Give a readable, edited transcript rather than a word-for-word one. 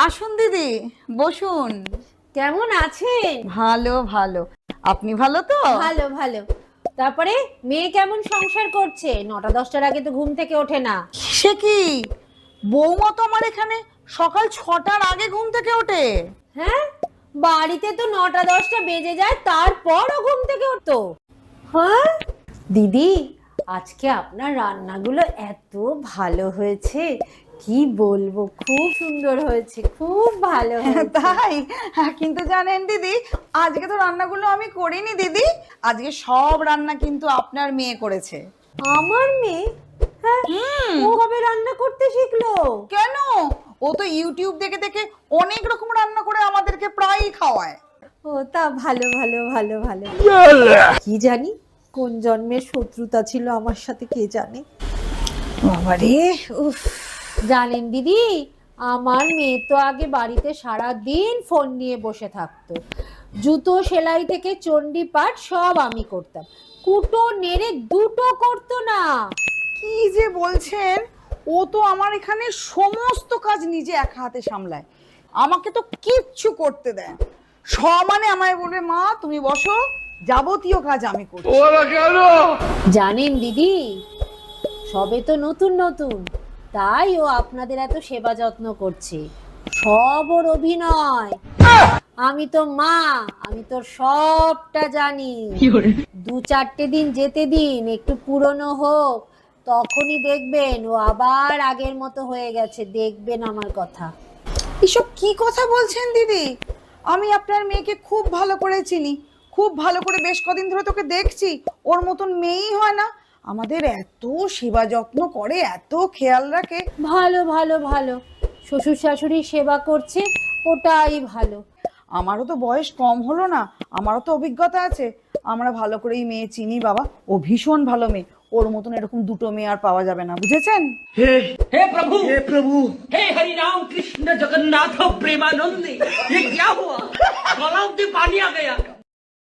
আসুন দিদি, বসুন। কেমন আছেন? ভালো ভালো। আপনি ভালো তো? ভালো ভালো। তারপরে মেয়ে কেমন সংসার করছে? 9টা-10টার আগে তো ঘুম থেকে ওঠে না। সে কি, বৌমা তো আমার এখানে সকাল 6টার আগে ঘুম থেকে ওঠে। হ্যাঁ, বাড়িতে তো 9টা-10টা বেজে যায়, তারপরও ঘুম থেকে ওঠো? হ্যাঁ দিদি, আজকে আপনার রান্নাগুলো এত ভালো হয়েছে, কি বলবো, খুব সুন্দর হয়েছে, খুব ভালো হয়েছে। তাই? কিন্তু জানেন দিদি, আজকে তো রান্নাগুলো আমি করিনি দিদি, আজকে সব রান্না কিন্তু আপনার মেয়ে করেছে। আমার মেয়ে? হ্যাঁ, ও কবে রান্না করতে শিখলো? কেন, ও তো ইউটিউব দেখে দেখে অনেক রকম রান্না করে আমাদেরকে প্রায়ই খাওয়ায়। ও তা ভালো ভালো ভালো ভালো। কি জানি কোন জন্মের শত্রুতা ছিল আমার সাথে, কে জানে। বাবারে, উফ। জানেন দিদি, আমার মেয়ে তো আগে বাড়িতে সারা দিন ফোন নিয়ে বসে থাকতো। জুতো সেলাই থেকে চণ্ডী পাঠ সব আমি করতাম, কুটো নেড়ে দুটো করতো না। কি যে বলছেন, ও তো আমার এখানে সমস্ত কাজ নিজে একা হাতে সামলায়, আমাকে তো কিচ্ছু করতে দেয় না। সমানে আমায় বলবে, মা তুমি বসো, যাবতীয় কাজ আমি করছি। জানেন দিদি, সবে তো নতুন নতুন, তাই ও আপনাদের এত সেবা যত্ন করছে। সব ওর অভিনয়। আমি তো মা, আমি তো সবটা জানি। 2-4টে দিন যেতে দিন, একটু পুরনো হোক, তখনই দেখবেন ও আবার আগের মতো হয়ে গেছে, দেখবেন আমার কথা। এসব কি কথা বলছেন দিদি? আমি আপনার মেয়েকে খুব ভালো করে চিনি, খুব ভালো করে, বেশ কদিন ধরে তোকে দেখছি, ওর মতন মেয়েই হয় না। আমাদের এত সেবা যত্ন করে, এত খেয়াল রাখে। ভালো ভালো ভালো, শ্বশুর শাশুড়ি সেবা করছে, ওটাই ভালো। আমারও তো বয়স কম হলো না, আমারও তো অভিজ্ঞতা আছে, আমরা ভালো করেই মেয়ে চিনি বাবা। ও ভীষণ ভালো মেয়ে, ওর মতন এরকম দুটো মেয়ে আর পাওয়া যাবে না, বুঝেছেন? हे प्रभु हे हरि राम कृष्ण जगन्नाथ प्रेमानंद ये क्या हुआ? गला में पानी आ गया।